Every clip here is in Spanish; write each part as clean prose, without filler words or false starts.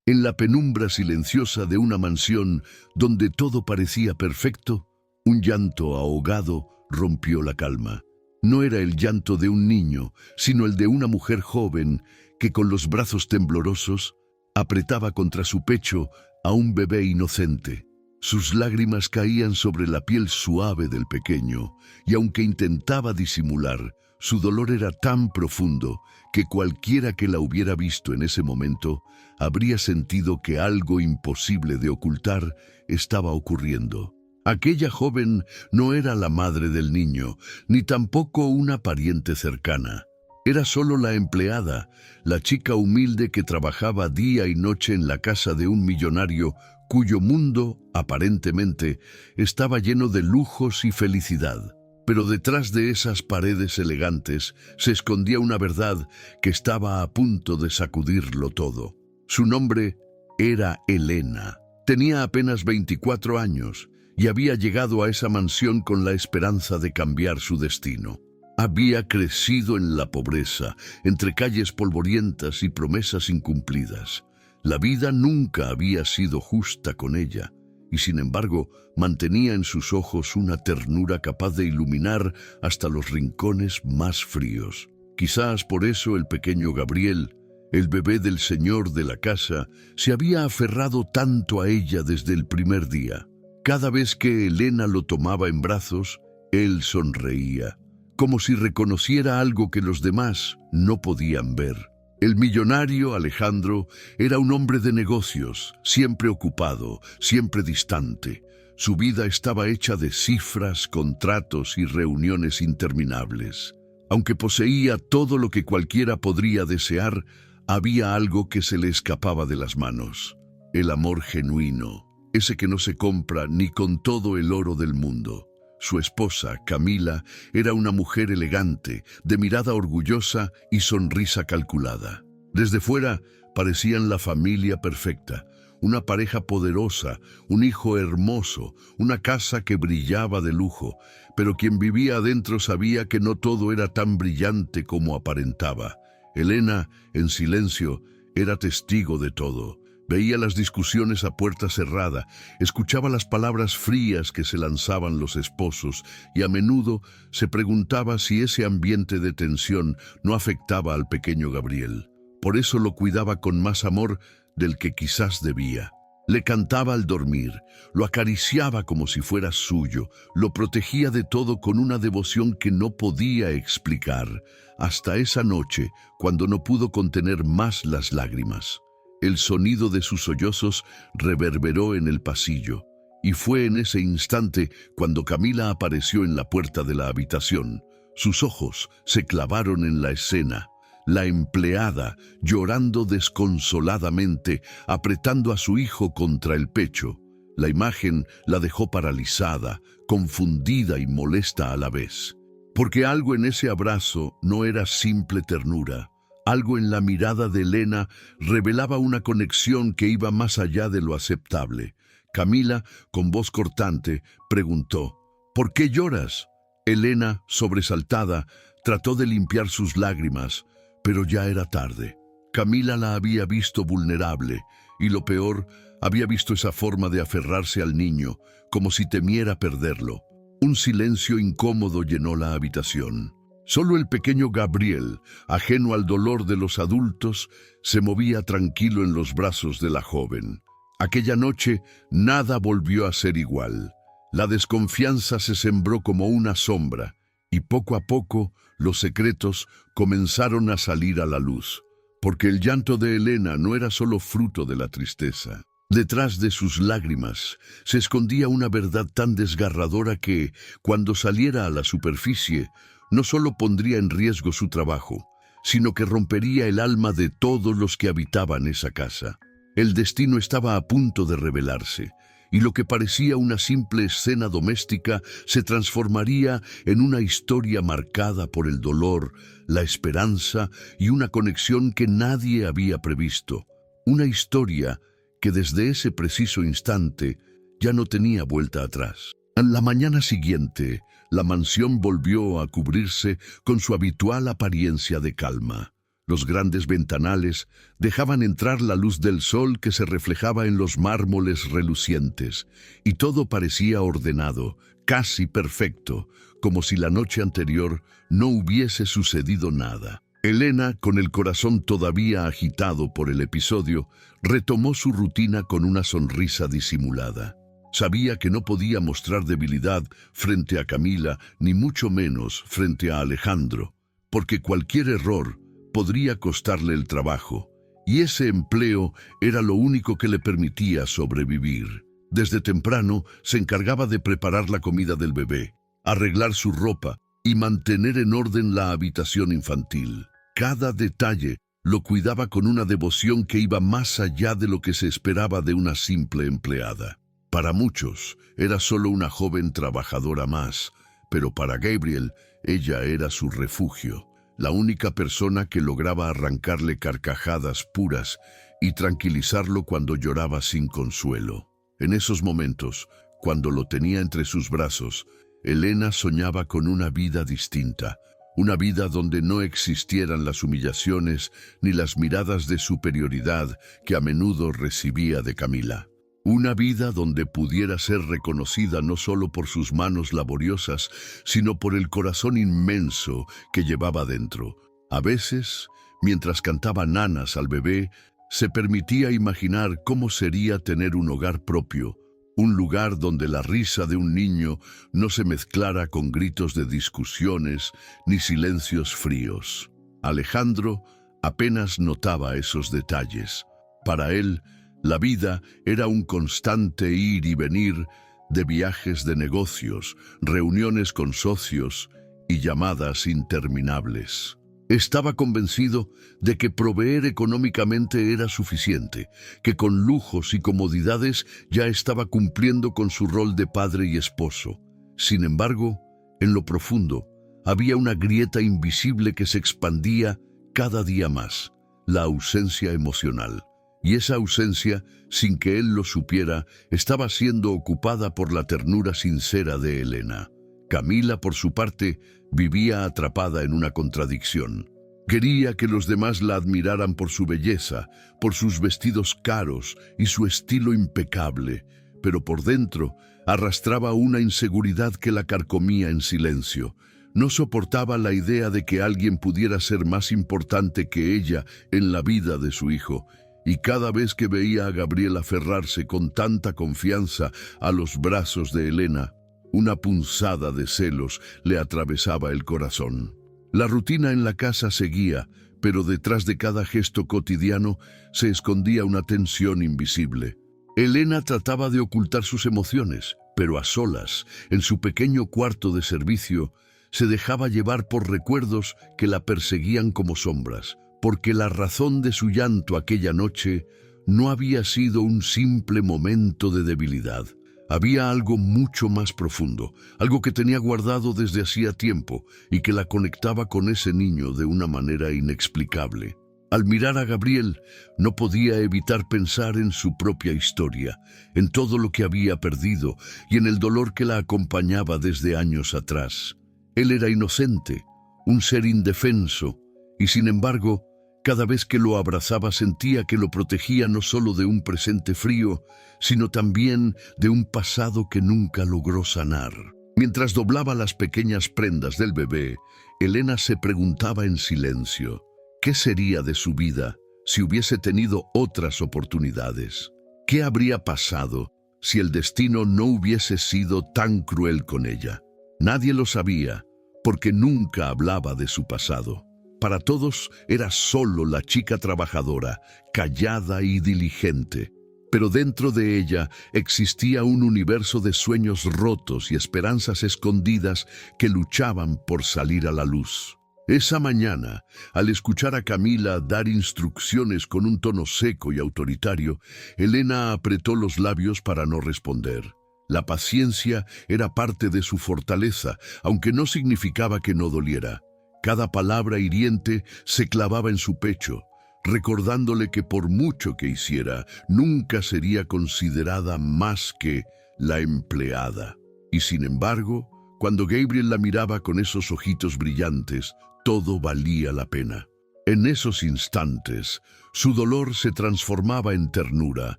En la penumbra silenciosa de una mansión donde todo parecía perfecto, un llanto ahogado rompió la calma. No era el llanto de un niño, sino el de una mujer joven que con los brazos temblorosos apretaba contra su pecho a un bebé inocente. Sus lágrimas caían sobre la piel suave del pequeño, y aunque intentaba disimular, su dolor era tan profundo que cualquiera que la hubiera visto en ese momento habría sentido que algo imposible de ocultar estaba ocurriendo. Aquella joven no era la madre del niño, ni tampoco una pariente cercana. Era solo la empleada, la chica humilde que trabajaba día y noche en la casa de un millonario cuyo mundo, aparentemente, estaba lleno de lujos y felicidad. Pero detrás de esas paredes elegantes se escondía una verdad que estaba a punto de sacudirlo todo. Su nombre era Elena. Tenía apenas 24 años y había llegado a esa mansión con la esperanza de cambiar su destino. Había crecido en la pobreza, entre calles polvorientas y promesas incumplidas. La vida nunca había sido justa con ella, y sin embargo mantenía en sus ojos una ternura capaz de iluminar hasta los rincones más fríos. Quizás por eso el pequeño Gabriel, el bebé del señor de la casa, se había aferrado tanto a ella desde el primer día. Cada vez que Elena lo tomaba en brazos, él sonreía, como si reconociera algo que los demás no podían ver. El millonario Alejandro era un hombre de negocios, siempre ocupado, siempre distante. Su vida estaba hecha de cifras, contratos y reuniones interminables. Aunque poseía todo lo que cualquiera podría desear, había algo que se le escapaba de las manos: el amor genuino, ese que no se compra ni con todo el oro del mundo. Su esposa, Camila, era una mujer elegante, de mirada orgullosa y sonrisa calculada. Desde fuera parecían la familia perfecta, una pareja poderosa, un hijo hermoso, una casa que brillaba de lujo, pero quien vivía adentro sabía que no todo era tan brillante como aparentaba. Elena, en silencio, era testigo de todo. Veía las discusiones a puerta cerrada, escuchaba las palabras frías que se lanzaban los esposos y a menudo se preguntaba si ese ambiente de tensión no afectaba al pequeño Gabriel. Por eso lo cuidaba con más amor del que quizás debía. Le cantaba al dormir, lo acariciaba como si fuera suyo, lo protegía de todo con una devoción que no podía explicar, hasta esa noche cuando no pudo contener más las lágrimas. El sonido de sus sollozos reverberó en el pasillo, y fue en ese instante cuando Camila apareció en la puerta de la habitación. Sus ojos se clavaron en la escena, la empleada llorando desconsoladamente, apretando a su hijo contra el pecho. La imagen la dejó paralizada, confundida y molesta a la vez, porque algo en ese abrazo no era simple ternura. Algo en la mirada de Elena revelaba una conexión que iba más allá de lo aceptable. Camila, con voz cortante, preguntó: ¿por qué lloras? Elena, sobresaltada, trató de limpiar sus lágrimas, pero ya era tarde. Camila la había visto vulnerable, y lo peor, había visto esa forma de aferrarse al niño, como si temiera perderlo. Un silencio incómodo llenó la habitación. Solo el pequeño Gabriel, ajeno al dolor de los adultos, se movía tranquilo en los brazos de la joven. Aquella noche nada volvió a ser igual. La desconfianza se sembró como una sombra, y poco a poco los secretos comenzaron a salir a la luz. Porque el llanto de Elena no era solo fruto de la tristeza. Detrás de sus lágrimas se escondía una verdad tan desgarradora que, cuando saliera a la superficie, no solo pondría en riesgo su trabajo, sino que rompería el alma de todos los que habitaban esa casa. El destino estaba a punto de revelarse, y lo que parecía una simple escena doméstica se transformaría en una historia marcada por el dolor, la esperanza y una conexión que nadie había previsto. Una historia que desde ese preciso instante ya no tenía vuelta atrás. En la mañana siguiente, la mansión volvió a cubrirse con su habitual apariencia de calma. Los grandes ventanales dejaban entrar la luz del sol que se reflejaba en los mármoles relucientes, y todo parecía ordenado, casi perfecto, como si la noche anterior no hubiese sucedido nada. Elena, con el corazón todavía agitado por el episodio, retomó su rutina con una sonrisa disimulada. Sabía que no podía mostrar debilidad frente a Camila, ni mucho menos frente a Alejandro, porque cualquier error podría costarle el trabajo, y ese empleo era lo único que le permitía sobrevivir. Desde temprano se encargaba de preparar la comida del bebé, arreglar su ropa y mantener en orden la habitación infantil. Cada detalle lo cuidaba con una devoción que iba más allá de lo que se esperaba de una simple empleada. Para muchos era solo una joven trabajadora más, pero para Gabriel ella era su refugio, la única persona que lograba arrancarle carcajadas puras y tranquilizarlo cuando lloraba sin consuelo. En esos momentos, cuando lo tenía entre sus brazos, Elena soñaba con una vida distinta, una vida donde no existieran las humillaciones ni las miradas de superioridad que a menudo recibía de Camila. Una vida donde pudiera ser reconocida no solo por sus manos laboriosas, sino por el corazón inmenso que llevaba dentro. A veces, mientras cantaba nanas al bebé, se permitía imaginar cómo sería tener un hogar propio, un lugar donde la risa de un niño no se mezclara con gritos de discusiones ni silencios fríos. Alejandro apenas notaba esos detalles. Para él, la vida era un constante ir y venir de viajes de negocios, reuniones con socios y llamadas interminables. Estaba convencido de que proveer económicamente era suficiente, que con lujos y comodidades ya estaba cumpliendo con su rol de padre y esposo. Sin embargo, en lo profundo, había una grieta invisible que se expandía cada día más: la ausencia emocional. Y esa ausencia, sin que él lo supiera, estaba siendo ocupada por la ternura sincera de Elena. Camila, por su parte, vivía atrapada en una contradicción. Quería que los demás la admiraran por su belleza, por sus vestidos caros y su estilo impecable, pero por dentro arrastraba una inseguridad que la carcomía en silencio. No soportaba la idea de que alguien pudiera ser más importante que ella en la vida de su hijo, y cada vez que veía a Gabriel aferrarse con tanta confianza a los brazos de Elena, una punzada de celos le atravesaba el corazón. La rutina en la casa seguía, pero detrás de cada gesto cotidiano se escondía una tensión invisible. Elena trataba de ocultar sus emociones, pero a solas, en su pequeño cuarto de servicio, se dejaba llevar por recuerdos que la perseguían como sombras, porque la razón de su llanto aquella noche no había sido un simple momento de debilidad. Había algo mucho más profundo, algo que tenía guardado desde hacía tiempo y que la conectaba con ese niño de una manera inexplicable. Al mirar a Gabriel, no podía evitar pensar en su propia historia, en todo lo que había perdido y en el dolor que la acompañaba desde años atrás. Él era inocente, un ser indefenso, y sin embargo, cada vez que lo abrazaba sentía que lo protegía no solo de un presente frío, sino también de un pasado que nunca logró sanar. Mientras doblaba las pequeñas prendas del bebé, Elena se preguntaba en silencio, ¿qué sería de su vida si hubiese tenido otras oportunidades? ¿Qué habría pasado si el destino no hubiese sido tan cruel con ella? Nadie lo sabía, porque nunca hablaba de su pasado. Para todos era solo la chica trabajadora, callada y diligente. Pero dentro de ella existía un universo de sueños rotos y esperanzas escondidas que luchaban por salir a la luz. Esa mañana, al escuchar a Camila dar instrucciones con un tono seco y autoritario, Elena apretó los labios para no responder. La paciencia era parte de su fortaleza, aunque no significaba que no doliera. Cada palabra hiriente se clavaba en su pecho, recordándole que por mucho que hiciera, nunca sería considerada más que la empleada. Y sin embargo, cuando Gabriel la miraba con esos ojitos brillantes, todo valía la pena. En esos instantes, su dolor se transformaba en ternura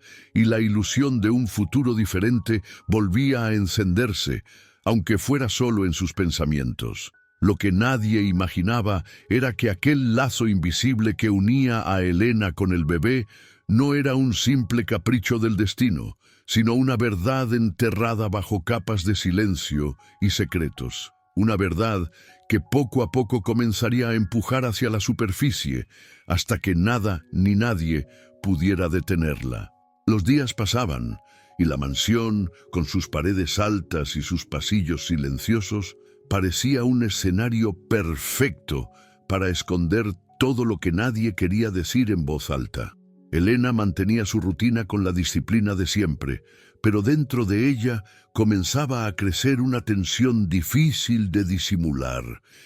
y la ilusión de un futuro diferente volvía a encenderse, aunque fuera solo en sus pensamientos. Lo que nadie imaginaba era que aquel lazo invisible que unía a Elena con el bebé no era un simple capricho del destino, sino una verdad enterrada bajo capas de silencio y secretos. Una verdad que poco a poco comenzaría a empujar hacia la superficie, hasta que nada ni nadie pudiera detenerla. Los días pasaban, y la mansión, con sus paredes altas y sus pasillos silenciosos, parecía un escenario perfecto para esconder todo lo que nadie quería decir en voz alta. Elena mantenía su rutina con la disciplina de siempre, pero dentro de ella comenzaba a crecer una tensión difícil de disimular.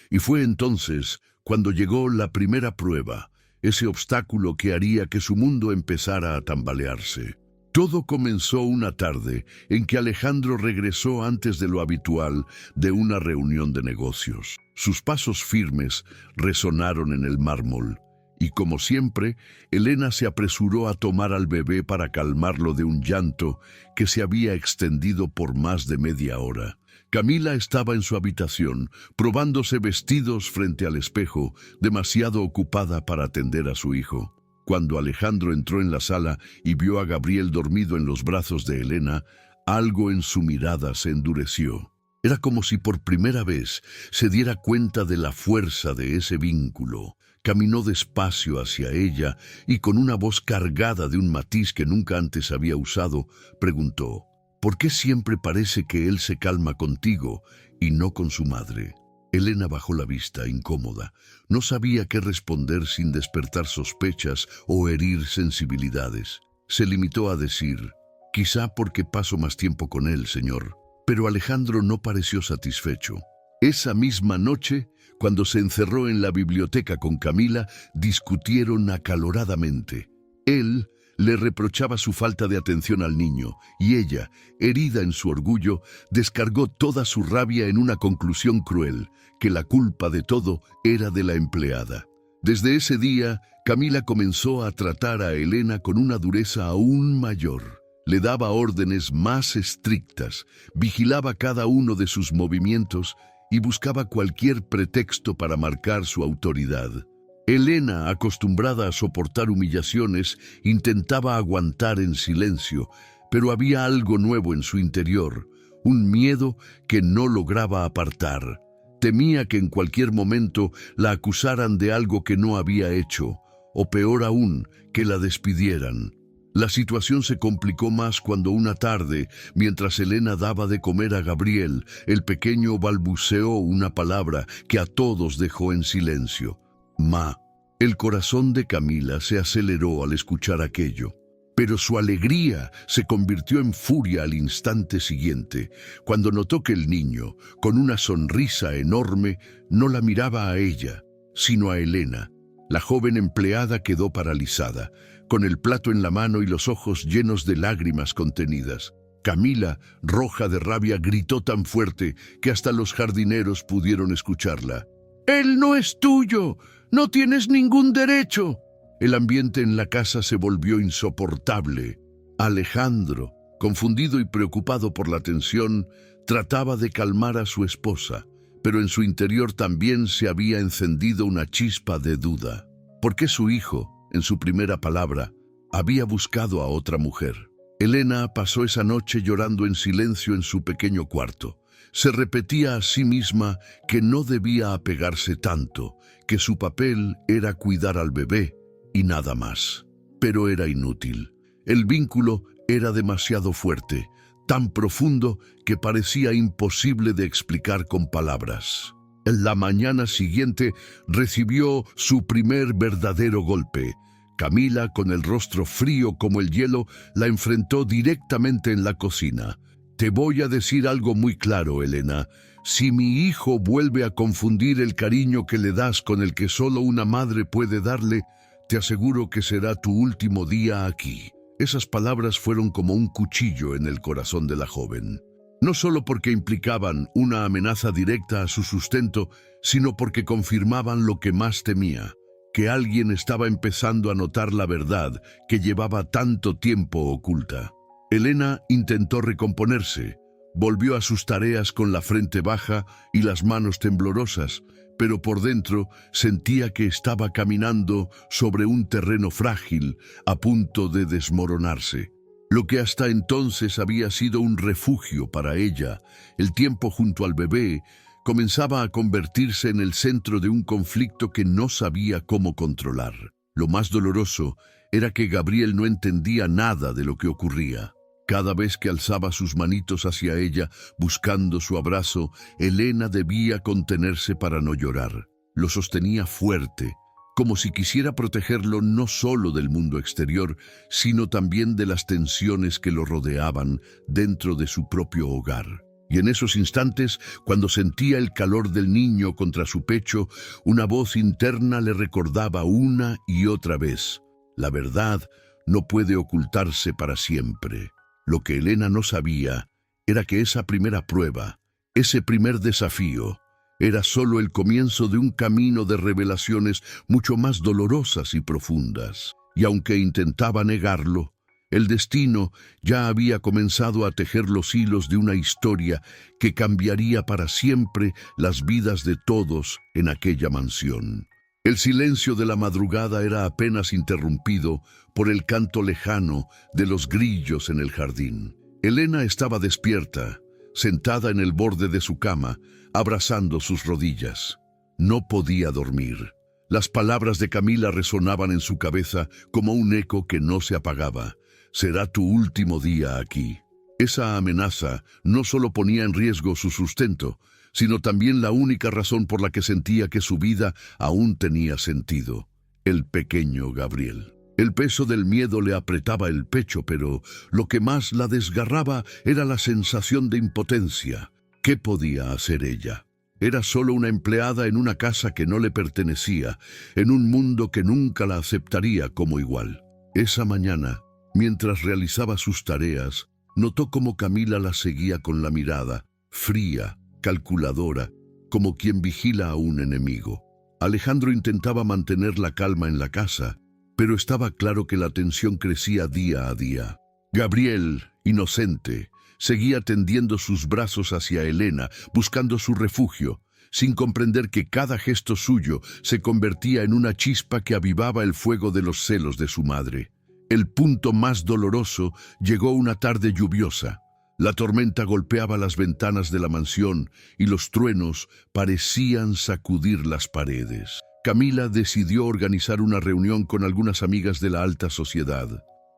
Y fue entonces cuando llegó la primera prueba, ese obstáculo que haría que su mundo empezara a tambalearse. Todo comenzó una tarde en que Alejandro regresó antes de lo habitual de una reunión de negocios. Sus pasos firmes resonaron en el mármol. Y como siempre, Elena se apresuró a tomar al bebé para calmarlo de un llanto que se había extendido por más de media hora. Camila estaba en su habitación, probándose vestidos frente al espejo, demasiado ocupada para atender a su hijo. Cuando Alejandro entró en la sala y vio a Gabriel dormido en los brazos de Elena, algo en su mirada se endureció. Era como si por primera vez se diera cuenta de la fuerza de ese vínculo. Caminó despacio hacia ella y con una voz cargada de un matiz que nunca antes había usado, preguntó: ¿por qué siempre parece que él se calma contigo y no con su madre? Elena bajó la vista, incómoda. No sabía qué responder sin despertar sospechas o herir sensibilidades. Se limitó a decir: quizá porque paso más tiempo con él, señor. Pero Alejandro no pareció satisfecho. Esa misma noche, cuando se encerró en la biblioteca con Camila, discutieron acaloradamente. Él le reprochaba su falta de atención al niño, y ella, herida en su orgullo, descargó toda su rabia en una conclusión cruel, que la culpa de todo era de la empleada. Desde ese día, Camila comenzó a tratar a Elena con una dureza aún mayor. Le daba órdenes más estrictas, vigilaba cada uno de sus movimientos y buscaba cualquier pretexto para marcar su autoridad. Elena, acostumbrada a soportar humillaciones, intentaba aguantar en silencio, pero había algo nuevo en su interior, un miedo que no lograba apartar. Temía que en cualquier momento la acusaran de algo que no había hecho, o peor aún, que la despidieran. La situación se complicó más cuando una tarde, mientras Elena daba de comer a Gabriel, el pequeño balbuceó una palabra que a todos dejó en silencio: Ma. El corazón de Camila se aceleró al escuchar aquello, pero su alegría se convirtió en furia al instante siguiente, cuando notó que el niño, con una sonrisa enorme, no la miraba a ella, sino a Elena. La joven empleada quedó paralizada, con el plato en la mano y los ojos llenos de lágrimas contenidas. Camila, roja de rabia, gritó tan fuerte que hasta los jardineros pudieron escucharla. «¡Él no es tuyo! ¡No tienes ningún derecho!». El ambiente en la casa se volvió insoportable. Alejandro, confundido y preocupado por la tensión, trataba de calmar a su esposa, pero en su interior también se había encendido una chispa de duda. ¿Por qué su hijo, en su primera palabra, había buscado a otra mujer? Elena pasó esa noche llorando en silencio en su pequeño cuarto. Se repetía a sí misma que no debía apegarse tanto, que su papel era cuidar al bebé y nada más. Pero era inútil. El vínculo era demasiado fuerte, tan profundo que parecía imposible de explicar con palabras. En la mañana siguiente recibió su primer verdadero golpe. Camila, con el rostro frío como el hielo, la enfrentó directamente en la cocina. «Te voy a decir algo muy claro, Elena. Si mi hijo vuelve a confundir el cariño que le das con el que solo una madre puede darle, te aseguro que será tu último día aquí». Esas palabras fueron como un cuchillo en el corazón de la joven. No solo porque implicaban una amenaza directa a su sustento, sino porque confirmaban lo que más temía, que alguien estaba empezando a notar la verdad que llevaba tanto tiempo oculta. Elena intentó recomponerse, volvió a sus tareas con la frente baja y las manos temblorosas, pero por dentro sentía que estaba caminando sobre un terreno frágil, a punto de desmoronarse. Lo que hasta entonces había sido un refugio para ella, el tiempo junto al bebé, comenzaba a convertirse en el centro de un conflicto que no sabía cómo controlar. Lo más doloroso era que Gabriel no entendía nada de lo que ocurría. Cada vez que alzaba sus manitos hacia ella, buscando su abrazo, Elena debía contenerse para no llorar. Lo sostenía fuerte, como si quisiera protegerlo no solo del mundo exterior, sino también de las tensiones que lo rodeaban dentro de su propio hogar. Y en esos instantes, cuando sentía el calor del niño contra su pecho, una voz interna le recordaba una y otra vez: la verdad no puede ocultarse para siempre. Lo que Elena no sabía era que esa primera prueba, ese primer desafío, era solo el comienzo de un camino de revelaciones mucho más dolorosas y profundas. Y aunque intentaba negarlo, el destino ya había comenzado a tejer los hilos de una historia que cambiaría para siempre las vidas de todos en aquella mansión. El silencio de la madrugada era apenas interrumpido por el canto lejano de los grillos en el jardín. Elena estaba despierta, sentada en el borde de su cama, abrazando sus rodillas. No podía dormir. Las palabras de Camila resonaban en su cabeza como un eco que no se apagaba. «Será tu último día aquí». Esa amenaza no solo ponía en riesgo su sustento, sino también la única razón por la que sentía que su vida aún tenía sentido: el pequeño Gabriel. El peso del miedo le apretaba el pecho, pero lo que más la desgarraba era la sensación de impotencia. ¿Qué podía hacer ella? Era solo una empleada en una casa que no le pertenecía, en un mundo que nunca la aceptaría como igual. Esa mañana, mientras realizaba sus tareas, notó cómo Camila la seguía con la mirada, fría, calculadora, como quien vigila a un enemigo. Alejandro intentaba mantener la calma en la casa, pero estaba claro que la tensión crecía día a día. Gabriel, inocente, seguía tendiendo sus brazos hacia Elena, buscando su refugio, sin comprender que cada gesto suyo se convertía en una chispa que avivaba el fuego de los celos de su madre. El punto más doloroso llegó una tarde lluviosa. La tormenta golpeaba las ventanas de la mansión y los truenos parecían sacudir las paredes. Camila decidió organizar una reunión con algunas amigas de la alta sociedad.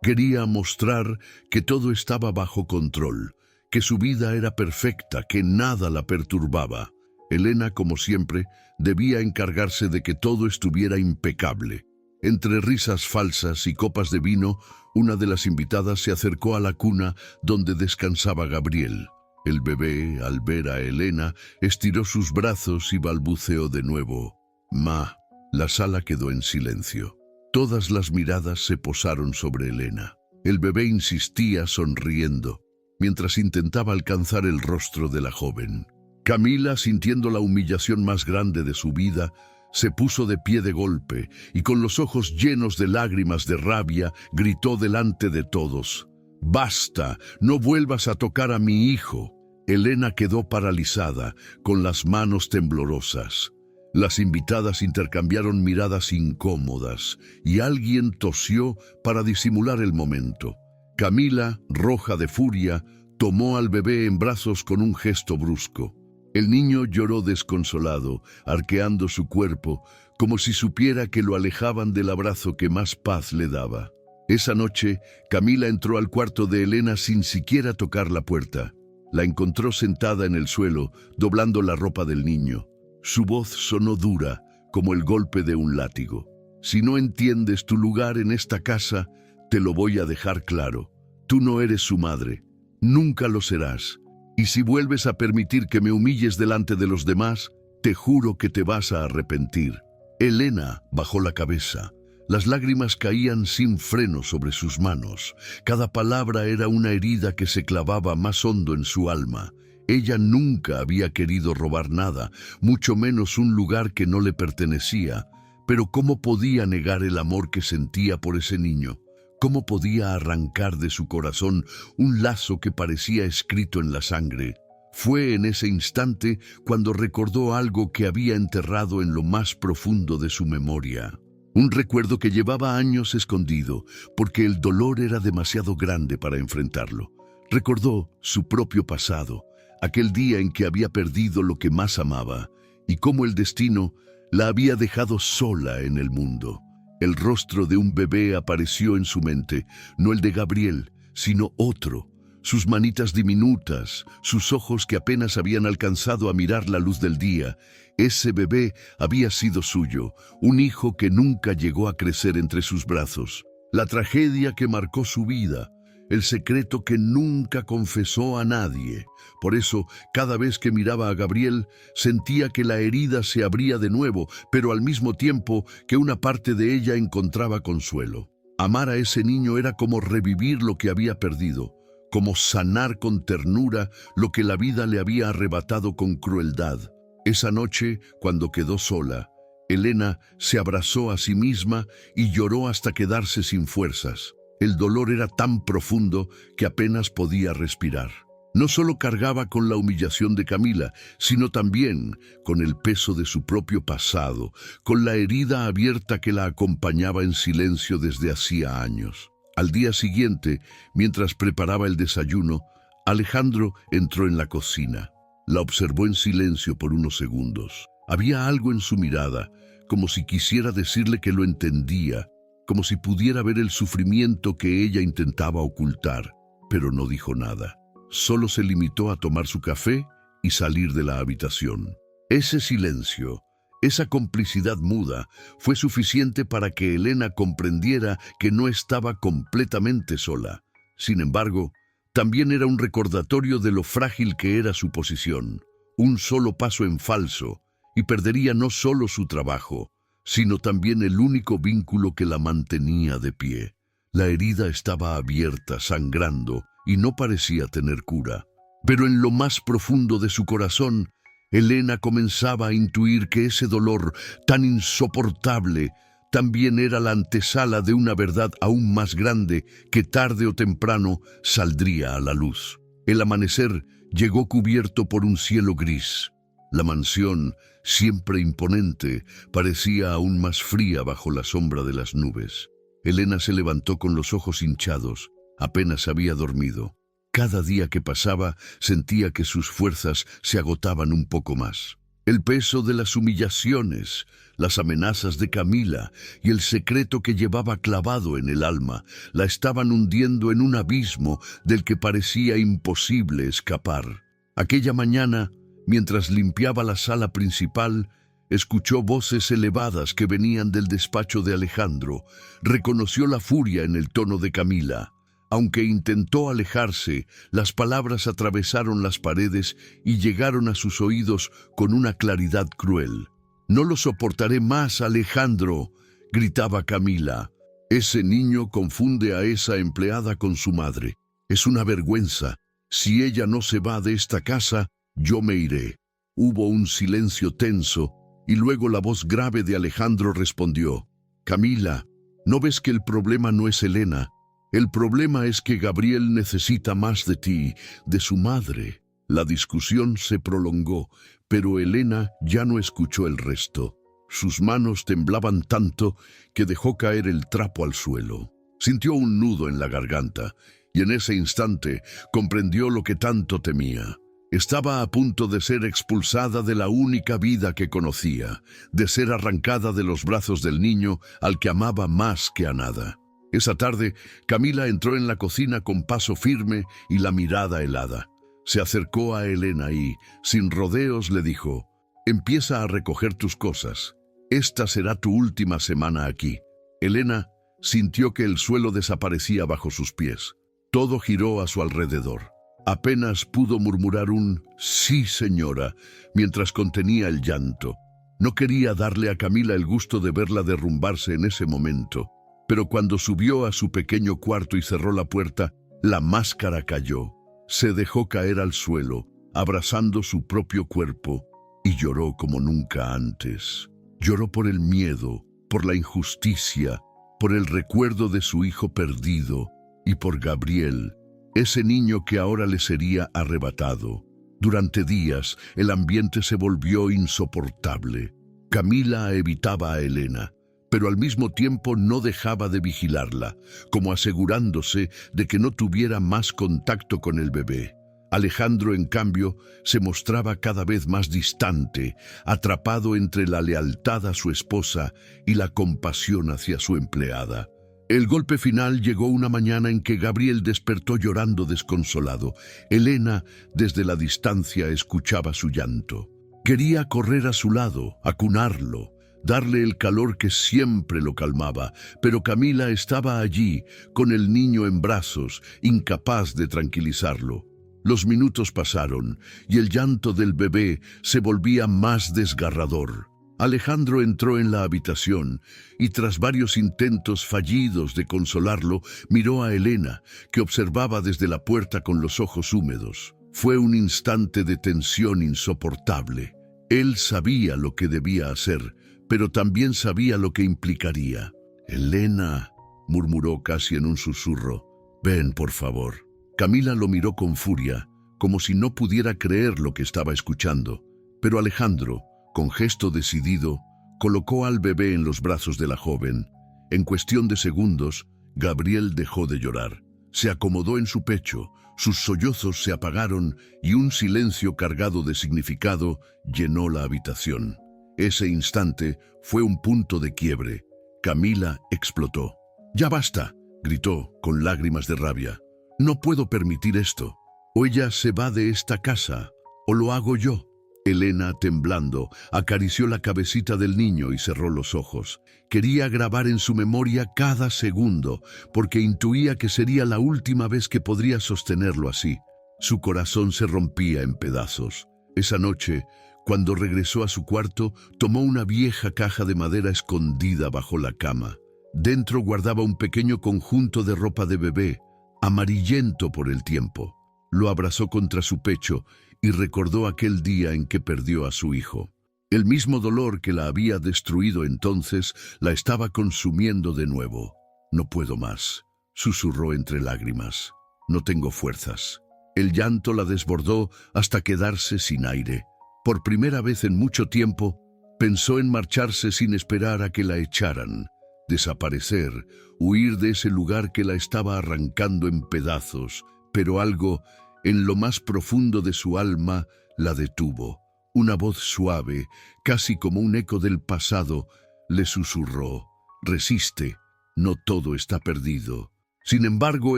Quería mostrar que todo estaba bajo control, que su vida era perfecta, que nada la perturbaba. Elena, como siempre, debía encargarse de que todo estuviera impecable. Entre risas falsas y copas de vino, una de las invitadas se acercó a la cuna donde descansaba Gabriel. El bebé, al ver a Elena, estiró sus brazos y balbuceó de nuevo: «Ma». La sala quedó en silencio. Todas las miradas se posaron sobre Elena. El bebé insistía sonriendo, mientras intentaba alcanzar el rostro de la joven. Camila, sintiendo la humillación más grande de su vida, se puso de pie de golpe y con los ojos llenos de lágrimas de rabia gritó delante de todos: «¡Basta! ¡No vuelvas a tocar a mi hijo!». Elena quedó paralizada, con las manos temblorosas. Las invitadas intercambiaron miradas incómodas y alguien tosió para disimular el momento. Camila, roja de furia, tomó al bebé en brazos con un gesto brusco. El niño lloró desconsolado, arqueando su cuerpo, como si supiera que lo alejaban del abrazo que más paz le daba. Esa noche, Camila entró al cuarto de Elena sin siquiera tocar la puerta. La encontró sentada en el suelo, doblando la ropa del niño. Su voz sonó dura, como el golpe de un látigo. «Si no entiendes tu lugar en esta casa, te lo voy a dejar claro. Tú no eres su madre. Nunca lo serás. Y si vuelves a permitir que me humilles delante de los demás, te juro que te vas a arrepentir». Elena bajó la cabeza. Las lágrimas caían sin freno sobre sus manos. Cada palabra era una herida que se clavaba más hondo en su alma. Ella nunca había querido robar nada, mucho menos un lugar que no le pertenecía, Pero ¿cómo podía negar el amor que sentía por ese niño? ¿Cómo podía arrancar de su corazón un lazo que parecía escrito en la sangre? Fue en ese instante cuando recordó algo que había enterrado en lo más profundo de su memoria. Un recuerdo que llevaba años escondido, porque el dolor era demasiado grande para enfrentarlo. Recordó su propio pasado, aquel día en que había perdido lo que más amaba, y cómo el destino la había dejado sola en el mundo. El rostro de un bebé apareció en su mente, no el de Gabriel, sino otro. Sus manitas diminutas, sus ojos que apenas habían alcanzado a mirar la luz del día. Ese bebé había sido suyo, un hijo que nunca llegó a crecer entre sus brazos. La tragedia que marcó su vida, el secreto que nunca confesó a nadie. Por eso, cada vez que miraba a Gabriel, sentía que la herida se abría de nuevo, pero al mismo tiempo que una parte de ella encontraba consuelo. Amar a ese niño era como revivir lo que había perdido, como sanar con ternura lo que la vida le había arrebatado con crueldad. Esa noche, cuando quedó sola, Elena se abrazó a sí misma y lloró hasta quedarse sin fuerzas. El dolor era tan profundo que apenas podía respirar. No solo cargaba con la humillación de Camila, sino también con el peso de su propio pasado, con la herida abierta que la acompañaba en silencio desde hacía años. Al día siguiente, mientras preparaba el desayuno, Alejandro entró en la cocina. La observó en silencio por unos segundos. Había algo en su mirada, como si quisiera decirle que lo entendía, como si pudiera ver el sufrimiento que ella intentaba ocultar, pero no dijo nada. Solo se limitó a tomar su café y salir de la habitación. Ese silencio, esa complicidad muda, fue suficiente para que Elena comprendiera que no estaba completamente sola. Sin embargo, también era un recordatorio de lo frágil que era su posición. Un solo paso en falso, y perdería no solo su trabajo, sino también el único vínculo que la mantenía de pie. La herida estaba abierta, sangrando, y no parecía tener cura. Pero en lo más profundo de su corazón, Elena comenzaba a intuir que ese dolor tan insoportable también era la antesala de una verdad aún más grande que tarde o temprano saldría a la luz. El amanecer llegó cubierto por un cielo gris. La mansión, siempre imponente, parecía aún más fría bajo la sombra de las nubes. Elena se levantó con los ojos hinchados. Apenas había dormido. Cada día que pasaba sentía que sus fuerzas se agotaban un poco más. El peso de las humillaciones, las amenazas de Camila y el secreto que llevaba clavado en el alma la estaban hundiendo en un abismo del que parecía imposible escapar. Aquella mañana, mientras limpiaba la sala principal, escuchó voces elevadas que venían del despacho de Alejandro. Reconoció la furia en el tono de Camila. Aunque intentó alejarse, las palabras atravesaron las paredes y llegaron a sus oídos con una claridad cruel. «No lo soportaré más, Alejandro», gritaba Camila. «Ese niño confunde a esa empleada con su madre. Es una vergüenza. Si ella no se va de esta casa, yo me iré». Hubo un silencio tenso y luego la voz grave de Alejandro respondió: «Camila, ¿no ves que el problema no es Elena? El problema es que Gabriel necesita más de ti, de su madre». La discusión se prolongó, pero Elena ya no escuchó el resto. Sus manos temblaban tanto que dejó caer el trapo al suelo. Sintió un nudo en la garganta y en ese instante comprendió lo que tanto temía. Estaba a punto de ser expulsada de la única vida que conocía, de ser arrancada de los brazos del niño al que amaba más que a nada. Esa tarde, Camila entró en la cocina con paso firme y la mirada helada. Se acercó a Elena y, sin rodeos, le dijo: «Empieza a recoger tus cosas. Esta será tu última semana aquí». Elena sintió que el suelo desaparecía bajo sus pies. Todo giró a su alrededor. Apenas pudo murmurar un «sí, señora», mientras contenía el llanto. No quería darle a Camila el gusto de verla derrumbarse en ese momento. Pero cuando subió a su pequeño cuarto y cerró la puerta, la máscara cayó. Se dejó caer al suelo, abrazando su propio cuerpo, y lloró como nunca antes. Lloró por el miedo, por la injusticia, por el recuerdo de su hijo perdido y por Gabriel, ese niño que ahora le sería arrebatado. Durante días el ambiente se volvió insoportable. Camila evitaba a Elena, pero al mismo tiempo no dejaba de vigilarla, como asegurándose de que no tuviera más contacto con el bebé. Alejandro, en cambio, se mostraba cada vez más distante, atrapado entre la lealtad a su esposa y la compasión hacia su empleada. El golpe final llegó una mañana en que Gabriel despertó llorando desconsolado. Elena, desde la distancia, escuchaba su llanto. Quería correr a su lado, acunarlo, darle el calor que siempre lo calmaba, pero Camila estaba allí, con el niño en brazos, incapaz de tranquilizarlo. Los minutos pasaron y el llanto del bebé se volvía más desgarrador. Alejandro entró en la habitación y, tras varios intentos fallidos de consolarlo, miró a Elena, que observaba desde la puerta con los ojos húmedos. Fue un instante de tensión insoportable. Él sabía lo que debía hacer, pero también sabía lo que implicaría. «Elena», murmuró casi en un susurro, «ven, por favor». Camila lo miró con furia, como si no pudiera creer lo que estaba escuchando, pero Alejandro, con gesto decidido, colocó al bebé en los brazos de la joven. En cuestión de segundos, Gabriel dejó de llorar. Se acomodó en su pecho, sus sollozos se apagaron y un silencio cargado de significado llenó la habitación. Ese instante fue un punto de quiebre. Camila explotó. «¡Ya basta!», gritó con lágrimas de rabia. «No puedo permitir esto. O ella se va de esta casa, o lo hago yo». Elena, temblando, acarició la cabecita del niño y cerró los ojos. Quería grabar en su memoria cada segundo, porque intuía que sería la última vez que podría sostenerlo así. Su corazón se rompía en pedazos. Esa noche, cuando regresó a su cuarto, tomó una vieja caja de madera escondida bajo la cama. Dentro guardaba un pequeño conjunto de ropa de bebé, amarillento por el tiempo. Lo abrazó contra su pecho y recordó aquel día en que perdió a su hijo. El mismo dolor que la había destruido entonces la estaba consumiendo de nuevo. «No puedo más», susurró entre lágrimas. «No tengo fuerzas». El llanto la desbordó hasta quedarse sin aire. Por primera vez en mucho tiempo, pensó en marcharse sin esperar a que la echaran, desaparecer, huir de ese lugar que la estaba arrancando en pedazos, pero algo en lo más profundo de su alma la detuvo. Una voz suave, casi como un eco del pasado, le susurró: «Resiste, no todo está perdido». Sin embargo,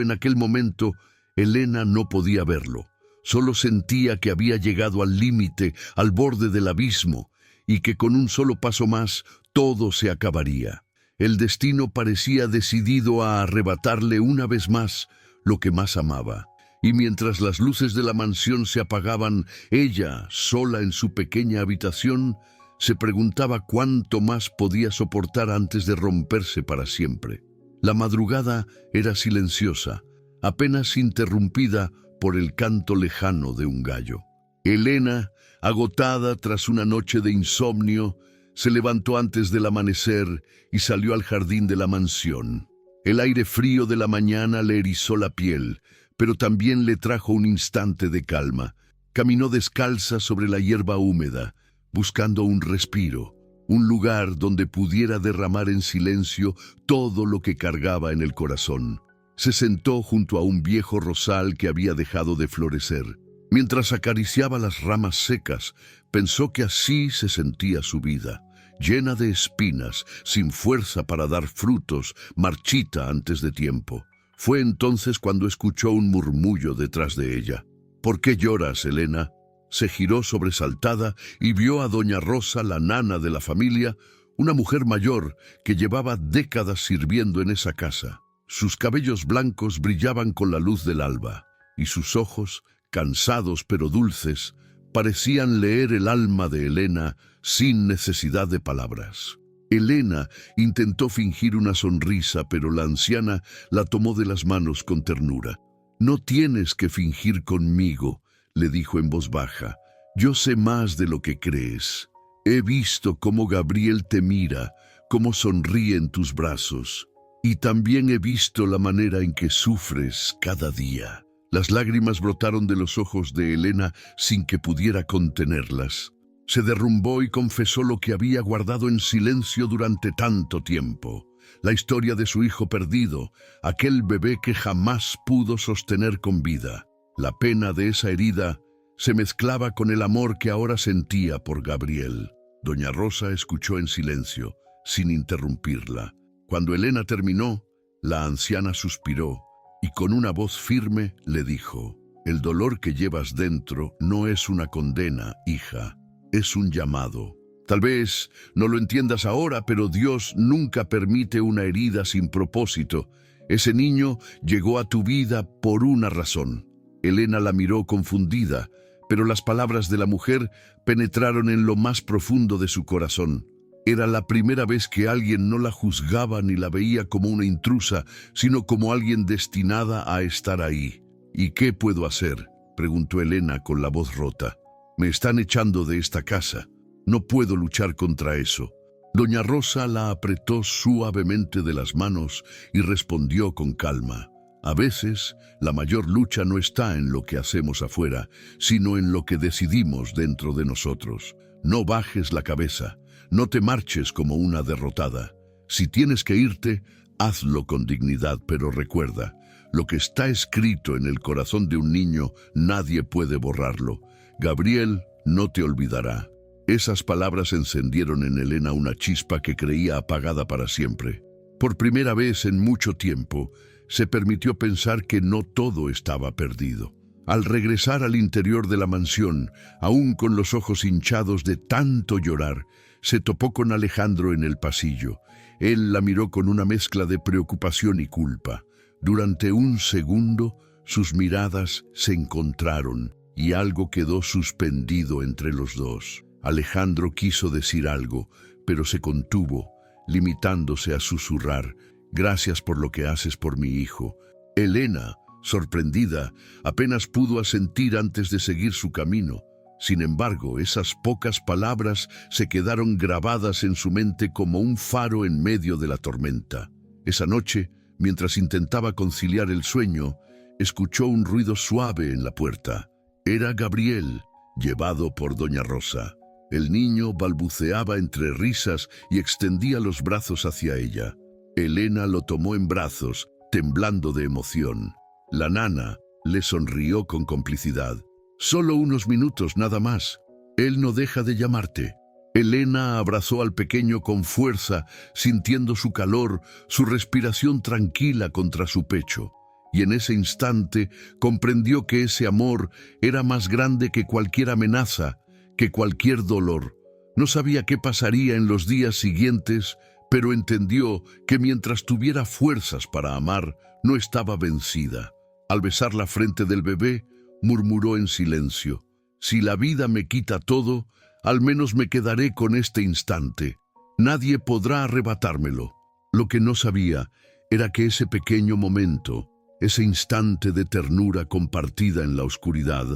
en aquel momento, Elena no podía verlo. Solo sentía que había llegado al límite, al borde del abismo, y que con un solo paso más todo se acabaría. El destino parecía decidido a arrebatarle una vez más lo que más amaba. Y mientras las luces de la mansión se apagaban, ella, sola en su pequeña habitación, se preguntaba cuánto más podía soportar antes de romperse para siempre. La madrugada era silenciosa, apenas interrumpida por el canto lejano de un gallo. Elena, agotada tras una noche de insomnio, se levantó antes del amanecer y salió al jardín de la mansión. El aire frío de la mañana le erizó la piel, pero también le trajo un instante de calma. Caminó descalza sobre la hierba húmeda, buscando un respiro, un lugar donde pudiera derramar en silencio todo lo que cargaba en el corazón. Se sentó junto a un viejo rosal que había dejado de florecer. Mientras acariciaba las ramas secas, pensó que así se sentía su vida, llena de espinas, sin fuerza para dar frutos, marchita antes de tiempo. Fue entonces cuando escuchó un murmullo detrás de ella. «¿Por qué lloras, Elena?». Se giró sobresaltada y vio a doña Rosa, la nana de la familia, una mujer mayor que llevaba décadas sirviendo en esa casa. Sus cabellos blancos brillaban con la luz del alba, y sus ojos, cansados pero dulces, parecían leer el alma de Elena sin necesidad de palabras. Elena intentó fingir una sonrisa, pero la anciana la tomó de las manos con ternura. «No tienes que fingir conmigo», le dijo en voz baja. «Yo sé más de lo que crees. He visto cómo Gabriel te mira, cómo sonríe en tus brazos. Y también he visto la manera en que sufres cada día. Las lágrimas brotaron de los ojos de Elena sin que pudiera contenerlas. Se derrumbó y confesó lo que había guardado en silencio durante tanto tiempo. La historia de su hijo perdido, aquel bebé que jamás pudo sostener con vida. La pena de esa herida se mezclaba con el amor que ahora sentía por Gabriel. Doña Rosa escuchó en silencio, sin interrumpirla. Cuando Elena terminó, la anciana suspiró y con una voz firme le dijo: «El dolor que llevas dentro no es una condena, hija, es un llamado. Tal vez no lo entiendas ahora, pero Dios nunca permite una herida sin propósito. Ese niño llegó a tu vida por una razón». Elena la miró confundida, pero las palabras de la mujer penetraron en lo más profundo de su corazón. Era la primera vez que alguien no la juzgaba ni la veía como una intrusa, sino como alguien destinada a estar ahí. «¿Y qué puedo hacer?», preguntó Elena con la voz rota. «Me están echando de esta casa. No puedo luchar contra eso». Doña Rosa la apretó suavemente de las manos y respondió con calma: «A veces, la mayor lucha no está en lo que hacemos afuera, sino en lo que decidimos dentro de nosotros. No bajes la cabeza. No te marches como una derrotada. Si tienes que irte, hazlo con dignidad, pero recuerda, lo que está escrito en el corazón de un niño, nadie puede borrarlo. Gabriel no te olvidará». Esas palabras encendieron en Elena una chispa que creía apagada para siempre. Por primera vez en mucho tiempo, se permitió pensar que no todo estaba perdido. Al regresar al interior de la mansión, aún con los ojos hinchados de tanto llorar, se topó con Alejandro en el pasillo. Él la miró con una mezcla de preocupación y culpa. Durante un segundo, sus miradas se encontraron y algo quedó suspendido entre los dos. Alejandro quiso decir algo, pero se contuvo, limitándose a susurrar: «Gracias por lo que haces por mi hijo». Elena, sorprendida, apenas pudo asentir antes de seguir su camino. Sin embargo, esas pocas palabras se quedaron grabadas en su mente como un faro en medio de la tormenta. Esa noche, mientras intentaba conciliar el sueño, escuchó un ruido suave en la puerta. Era Gabriel, llevado por Doña Rosa. El niño balbuceaba entre risas y extendía los brazos hacia ella. Elena lo tomó en brazos, temblando de emoción. La nana le sonrió con complicidad. «Solo unos minutos, nada más. Él no deja de llamarte». Elena abrazó al pequeño con fuerza, sintiendo su calor, su respiración tranquila contra su pecho. Y en ese instante comprendió que ese amor era más grande que cualquier amenaza, que cualquier dolor. No sabía qué pasaría en los días siguientes, pero entendió que mientras tuviera fuerzas para amar, no estaba vencida. Al besar la frente del bebé, murmuró en silencio: «Si la vida me quita todo, al menos me quedaré con este instante. Nadie podrá arrebatármelo». Lo que no sabía era que ese pequeño momento, ese instante de ternura compartida en la oscuridad,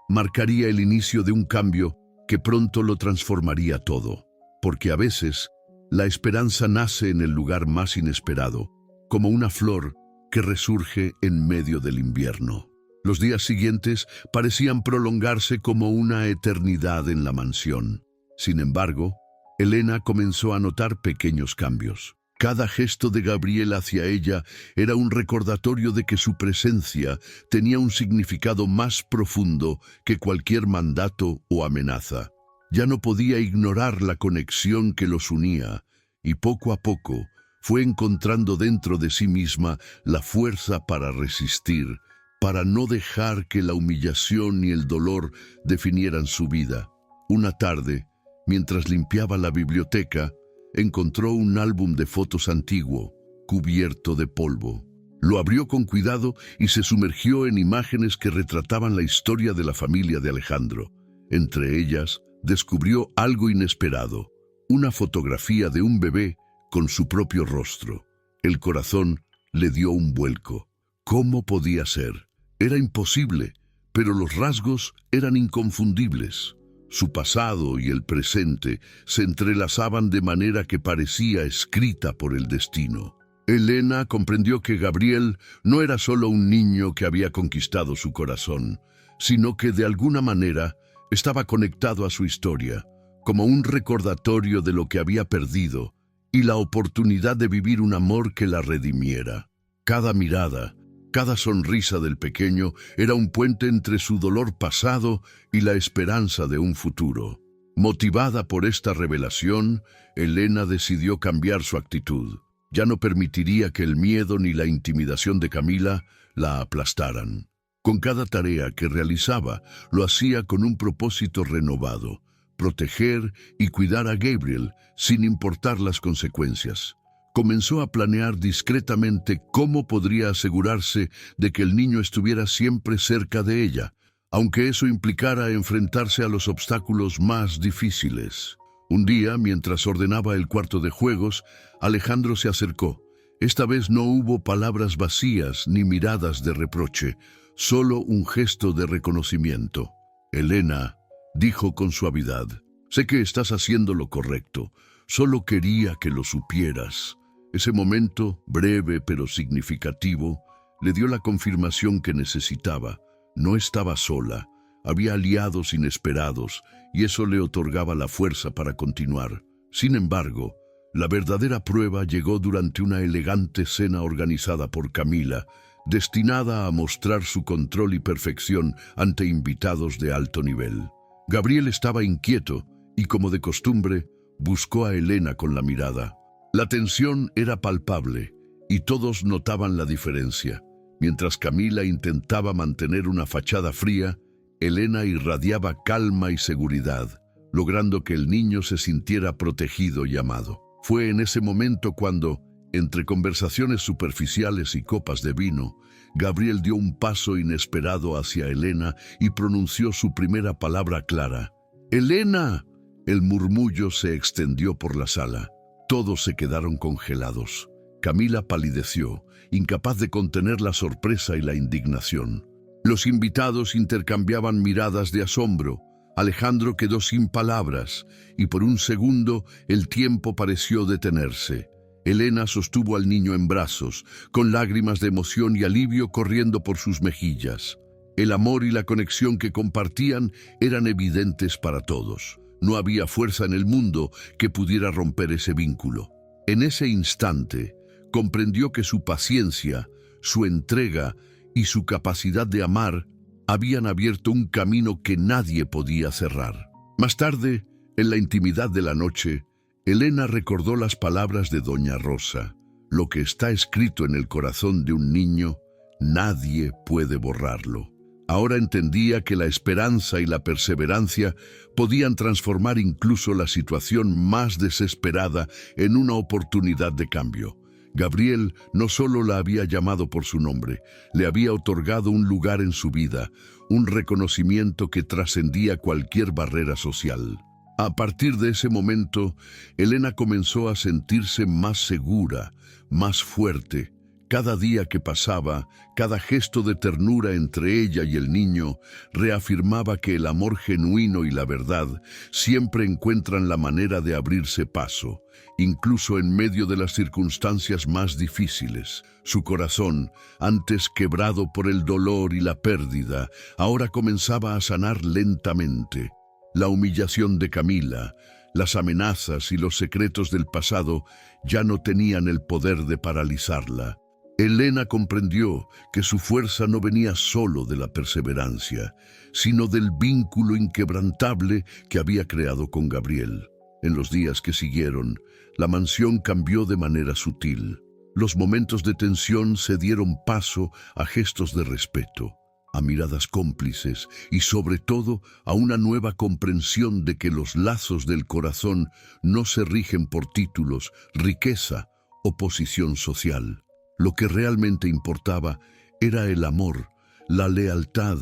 marcaría el inicio de un cambio que pronto lo transformaría todo. Porque a veces, la esperanza nace en el lugar más inesperado, como una flor que resurge en medio del invierno. Los días siguientes parecían prolongarse como una eternidad en la mansión. Sin embargo, Elena comenzó a notar pequeños cambios. Cada gesto de Gabriel hacia ella era un recordatorio de que su presencia tenía un significado más profundo que cualquier mandato o amenaza. Ya no podía ignorar la conexión que los unía, y poco a poco fue encontrando dentro de sí misma la fuerza para resistir, para no dejar que la humillación y el dolor definieran su vida. Una tarde, mientras limpiaba la biblioteca, encontró un álbum de fotos antiguo, cubierto de polvo. Lo abrió con cuidado y se sumergió en imágenes que retrataban la historia de la familia de Alejandro. Entre ellas, descubrió algo inesperado: una fotografía de un bebé con su propio rostro. El corazón le dio un vuelco. ¿Cómo podía ser? Era imposible, pero los rasgos eran inconfundibles. Su pasado y el presente se entrelazaban de manera que parecía escrita por el destino. Elena comprendió que Gabriel no era solo un niño que había conquistado su corazón, sino que de alguna manera estaba conectado a su historia, como un recordatorio de lo que había perdido y la oportunidad de vivir un amor que la redimiera. Cada mirada, cada sonrisa del pequeño era un puente entre su dolor pasado y la esperanza de un futuro. Motivada por esta revelación, Elena decidió cambiar su actitud. Ya no permitiría que el miedo ni la intimidación de Camila la aplastaran. Con cada tarea que realizaba, lo hacía con un propósito renovado: proteger y cuidar a Gabriel sin importar las consecuencias. Comenzó a planear discretamente cómo podría asegurarse de que el niño estuviera siempre cerca de ella, aunque eso implicara enfrentarse a los obstáculos más difíciles. Un día, mientras ordenaba el cuarto de juegos, Alejandro se acercó. Esta vez no hubo palabras vacías ni miradas de reproche, solo un gesto de reconocimiento. «Elena», dijo con suavidad, «sé que estás haciendo lo correcto. Solo quería que lo supieras». Ese momento, breve pero significativo, le dio la confirmación que necesitaba. No estaba sola. Había aliados inesperados, y eso le otorgaba la fuerza para continuar. Sin embargo, la verdadera prueba llegó durante una elegante cena organizada por Camila, destinada a mostrar su control y perfección ante invitados de alto nivel. Gabriel estaba inquieto y, como de costumbre, buscó a Elena con la mirada. La tensión era palpable y todos notaban la diferencia. Mientras Camila intentaba mantener una fachada fría, Elena irradiaba calma y seguridad, logrando que el niño se sintiera protegido y amado. Fue en ese momento cuando, entre conversaciones superficiales y copas de vino, Gabriel dio un paso inesperado hacia Elena y pronunció su primera palabra clara: «¡Elena!». El murmullo se extendió por la sala. Todos se quedaron congelados. Camila palideció, incapaz de contener la sorpresa y la indignación. Los invitados intercambiaban miradas de asombro. Alejandro quedó sin palabras, y por un segundo el tiempo pareció detenerse. Elena sostuvo al niño en brazos, con lágrimas de emoción y alivio corriendo por sus mejillas. El amor y la conexión que compartían eran evidentes para todos. No había fuerza en el mundo que pudiera romper ese vínculo. En ese instante, comprendió que su paciencia, su entrega y su capacidad de amar habían abierto un camino que nadie podía cerrar. Más tarde, en la intimidad de la noche, Elena recordó las palabras de Doña Rosa: «Lo que está escrito en el corazón de un niño, nadie puede borrarlo». Ahora entendía que la esperanza y la perseverancia podían transformar incluso la situación más desesperada en una oportunidad de cambio. Gabriel no solo la había llamado por su nombre, le había otorgado un lugar en su vida, un reconocimiento que trascendía cualquier barrera social. A partir de ese momento, Elena comenzó a sentirse más segura, más fuerte. Cada día que pasaba, cada gesto de ternura entre ella y el niño reafirmaba que el amor genuino y la verdad siempre encuentran la manera de abrirse paso, incluso en medio de las circunstancias más difíciles. Su corazón, antes quebrado por el dolor y la pérdida, ahora comenzaba a sanar lentamente. La humillación de Camila, las amenazas y los secretos del pasado ya no tenían el poder de paralizarla. Elena comprendió que su fuerza no venía solo de la perseverancia, sino del vínculo inquebrantable que había creado con Gabriel. En los días que siguieron, la mansión cambió de manera sutil. Los momentos de tensión se dieron paso a gestos de respeto, a miradas cómplices y sobre todo a una nueva comprensión de que los lazos del corazón no se rigen por títulos, riqueza o posición social. Lo que realmente importaba era el amor, la lealtad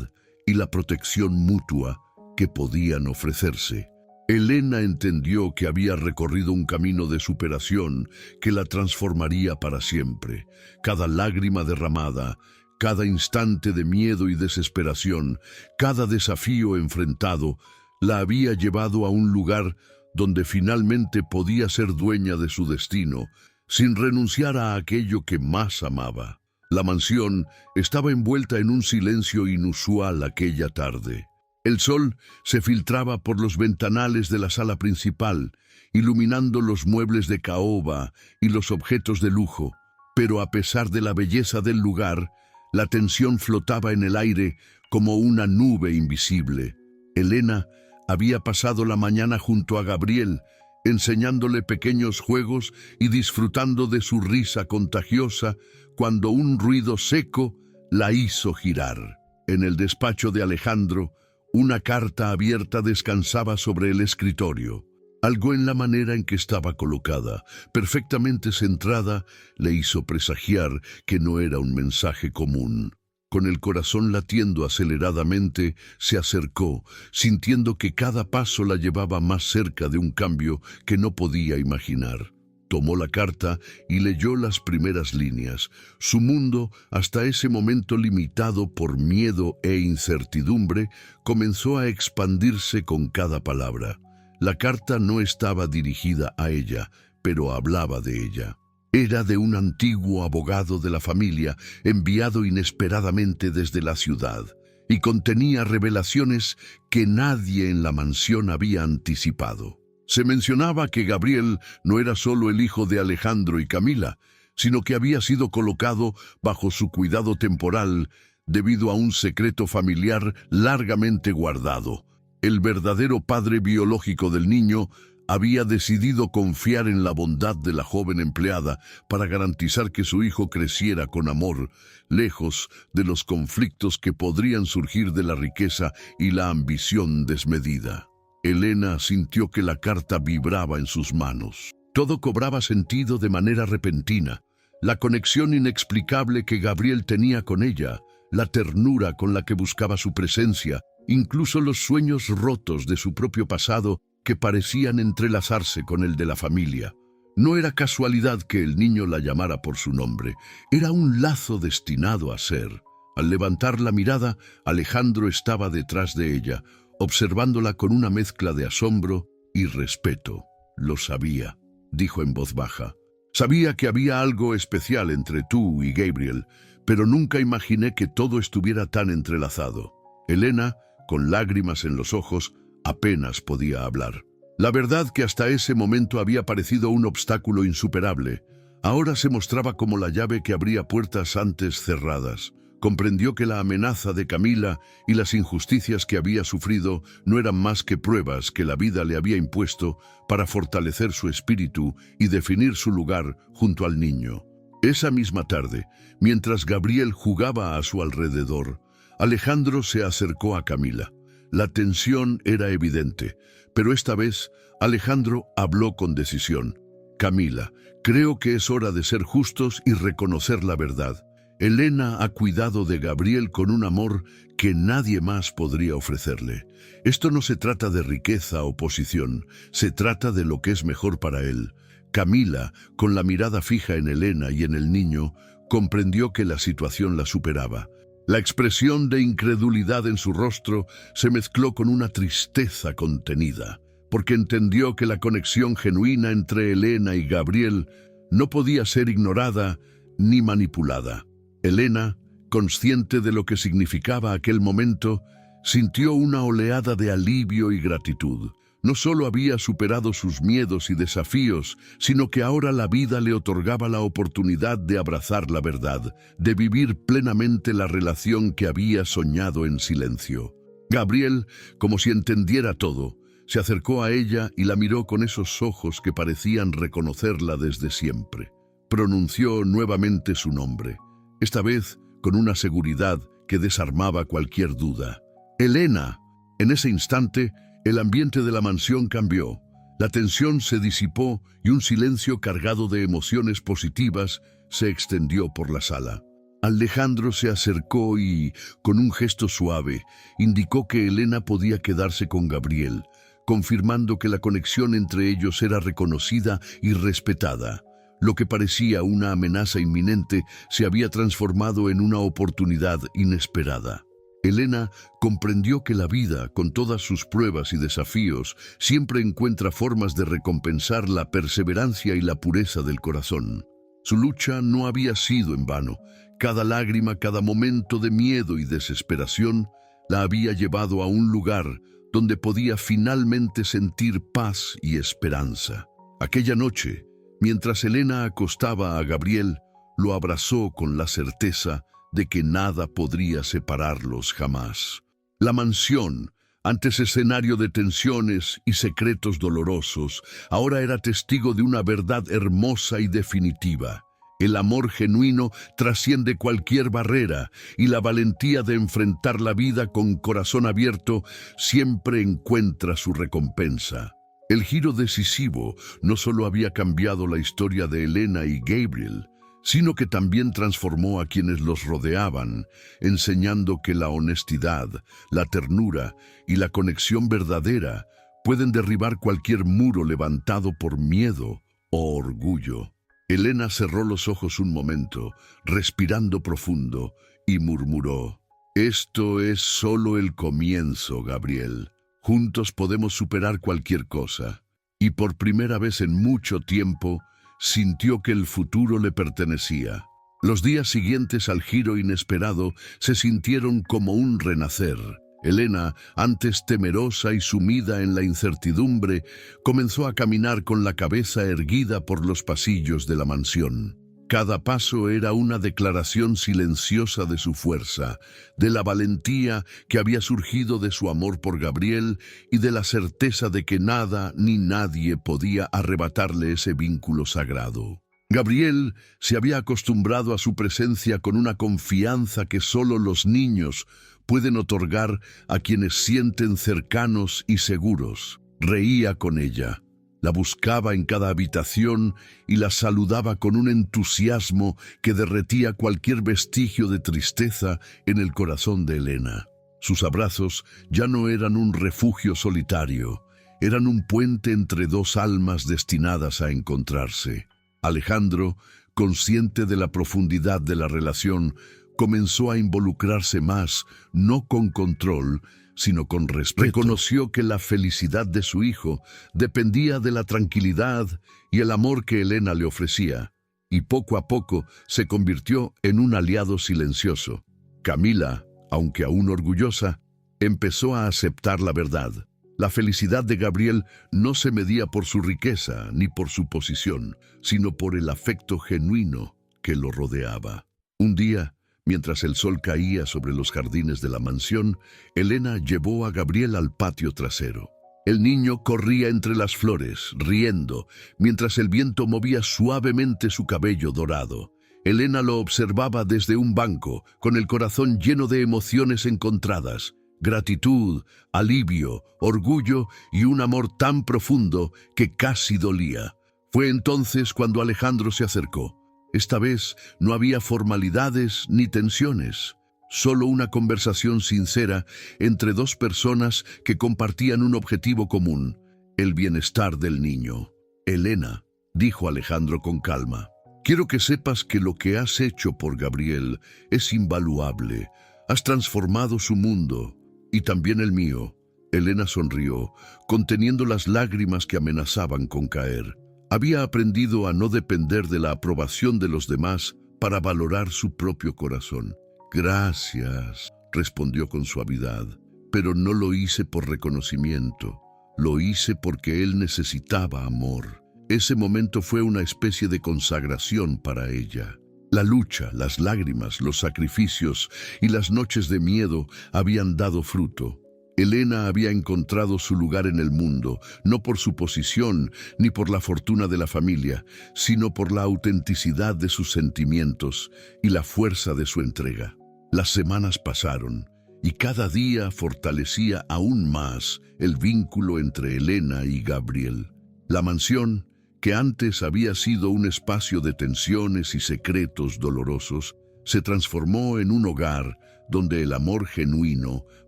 y la protección mutua que podían ofrecerse. Elena entendió que había recorrido un camino de superación que la transformaría para siempre. Cada lágrima derramada, cada instante de miedo y desesperación, cada desafío enfrentado, La había llevado a un lugar donde finalmente podía ser dueña de su destino, sin renunciar a aquello que más amaba. La mansión estaba envuelta en un silencio inusual aquella tarde. El sol se filtraba por los ventanales de la sala principal, iluminando los muebles de caoba y los objetos de lujo. Pero a pesar de la belleza del lugar, la tensión flotaba en el aire como una nube invisible. Elena había pasado la mañana junto a Gabriel, enseñándole pequeños juegos y disfrutando de su risa contagiosa, cuando un ruido seco la hizo girar. En el despacho de Alejandro, una carta abierta descansaba sobre el escritorio. Algo en la manera en que estaba colocada, perfectamente centrada, le hizo presagiar que no era un mensaje común. Con el corazón latiendo aceleradamente, se acercó, sintiendo que cada paso la llevaba más cerca de un cambio que no podía imaginar. Tomó la carta y leyó las primeras líneas. Su mundo, hasta ese momento limitado por miedo e incertidumbre, comenzó a expandirse con cada palabra. La carta no estaba dirigida a ella, pero hablaba de ella. Era de un antiguo abogado de la familia, enviado inesperadamente desde la ciudad, y contenía revelaciones que nadie en la mansión había anticipado. Se mencionaba que Gabriel no era solo el hijo de Alejandro y Camila, sino que había sido colocado bajo su cuidado temporal debido a un secreto familiar largamente guardado. El verdadero padre biológico del niño había decidido confiar en la bondad de la joven empleada para garantizar que su hijo creciera con amor, lejos de los conflictos que podrían surgir de la riqueza y la ambición desmedida. Elena sintió que la carta vibraba en sus manos. Todo cobraba sentido de manera repentina. La conexión inexplicable que Gabriel tenía con ella, la ternura con la que buscaba su presencia, incluso los sueños rotos de su propio pasado que parecían entrelazarse con el de la familia. No era casualidad que el niño la llamara por su nombre, era un lazo destinado a ser. Al levantar la mirada, Alejandro estaba detrás de ella, observándola con una mezcla de asombro y respeto. «Lo sabía», dijo en voz baja. «Sabía que había algo especial entre tú y Gabriel, pero nunca imaginé que todo estuviera tan entrelazado». Elena, con lágrimas en los ojos, apenas podía hablar. La verdad que hasta ese momento había parecido un obstáculo insuperable, ahora se mostraba como la llave que abría puertas antes cerradas. Comprendió que la amenaza de Camila y las injusticias que había sufrido no eran más que pruebas que la vida le había impuesto para fortalecer su espíritu y definir su lugar junto al niño. Esa misma tarde, mientras Gabriel jugaba a su alrededor, Alejandro se acercó a Camila. La tensión era evidente, pero esta vez Alejandro habló con decisión. «Camila, creo que es hora de ser justos y reconocer la verdad. Elena ha cuidado de Gabriel con un amor que nadie más podría ofrecerle. Esto no se trata de riqueza o posición, se trata de lo que es mejor para él». Camila, con la mirada fija en Elena y en el niño, comprendió que la situación la superaba. La expresión de incredulidad en su rostro se mezcló con una tristeza contenida, porque entendió que la conexión genuina entre Elena y Gabriel no podía ser ignorada ni manipulada. Elena, consciente de lo que significaba aquel momento, sintió una oleada de alivio y gratitud. No solo había superado sus miedos y desafíos, sino que ahora la vida le otorgaba la oportunidad de abrazar la verdad, de vivir plenamente la relación que había soñado en silencio. Gabriel, como si entendiera todo, se acercó a ella y la miró con esos ojos que parecían reconocerla desde siempre. Pronunció nuevamente su nombre, esta vez con una seguridad que desarmaba cualquier duda. «Elena». En ese instante, el ambiente de la mansión cambió. La tensión se disipó y un silencio cargado de emociones positivas se extendió por la sala. Alejandro se acercó y, con un gesto suave, indicó que Elena podía quedarse con Gabriel, confirmando que la conexión entre ellos era reconocida y respetada. Lo que parecía una amenaza inminente se había transformado en una oportunidad inesperada. Elena comprendió que la vida, con todas sus pruebas y desafíos, siempre encuentra formas de recompensar la perseverancia y la pureza del corazón. Su lucha no había sido en vano. Cada lágrima, cada momento de miedo y desesperación la había llevado a un lugar donde podía finalmente sentir paz y esperanza. Aquella noche, mientras Elena acostaba a Gabriel, lo abrazó con la certeza de que nada podría separarlos jamás. La mansión, antes escenario de tensiones y secretos dolorosos, ahora era testigo de una verdad hermosa y definitiva. El amor genuino trasciende cualquier barrera y la valentía de enfrentar la vida con corazón abierto siempre encuentra su recompensa. El giro decisivo no solo había cambiado la historia de Elena y Gabriel, sino que también transformó a quienes los rodeaban, enseñando que la honestidad, la ternura y la conexión verdadera pueden derribar cualquier muro levantado por miedo o orgullo. Elena cerró los ojos un momento, respirando profundo, y murmuró: «Esto es solo el comienzo, Gabriel. Juntos podemos superar cualquier cosa». Y por primera vez en mucho tiempo, sintió que el futuro le pertenecía. Los días siguientes al giro inesperado se sintieron como un renacer. Elena, antes temerosa y sumida en la incertidumbre, comenzó a caminar con la cabeza erguida por los pasillos de la mansión. Cada paso era una declaración silenciosa de su fuerza, de la valentía que había surgido de su amor por Gabriel y de la certeza de que nada ni nadie podía arrebatarle ese vínculo sagrado. Gabriel se había acostumbrado a su presencia con una confianza que solo los niños pueden otorgar a quienes sienten cercanos y seguros. Reía con ella, la buscaba en cada habitación y la saludaba con un entusiasmo que derretía cualquier vestigio de tristeza en el corazón de Elena. Sus abrazos ya no eran un refugio solitario, eran un puente entre dos almas destinadas a encontrarse. Alejandro, consciente de la profundidad de la relación, comenzó a involucrarse más, no con control, sino con respeto. Reconoció que la felicidad de su hijo dependía de la tranquilidad y el amor que Elena le ofrecía, y poco a poco se convirtió en un aliado silencioso. Camila, aunque aún orgullosa, empezó a aceptar la verdad. La felicidad de Gabriel no se medía por su riqueza ni por su posición, sino por el afecto genuino que lo rodeaba. Un día, mientras el sol caía sobre los jardines de la mansión, Elena llevó a Gabriel al patio trasero. El niño corría entre las flores, riendo, mientras el viento movía suavemente su cabello dorado. Elena lo observaba desde un banco, con el corazón lleno de emociones encontradas: gratitud, alivio, orgullo y un amor tan profundo que casi dolía. Fue entonces cuando Alejandro se acercó. Esta vez no había formalidades ni tensiones, solo una conversación sincera entre dos personas que compartían un objetivo común: el bienestar del niño. «Elena», dijo Alejandro con calma, «quiero que sepas que lo que has hecho por Gabriel es invaluable. Has transformado su mundo, y también el mío». Elena sonrió, conteniendo las lágrimas que amenazaban con caer. Había aprendido a no depender de la aprobación de los demás para valorar su propio corazón. «Gracias», respondió con suavidad, «pero no lo hice por reconocimiento. Lo hice porque él necesitaba amor». Ese momento fue una especie de consagración para ella. La lucha, las lágrimas, los sacrificios y las noches de miedo habían dado fruto. Elena había encontrado su lugar en el mundo, no por su posición ni por la fortuna de la familia, sino por la autenticidad de sus sentimientos y la fuerza de su entrega. Las semanas pasaron y cada día fortalecía aún más el vínculo entre Elena y Gabriel. La mansión, que antes había sido un espacio de tensiones y secretos dolorosos, se transformó en un hogar donde el amor genuino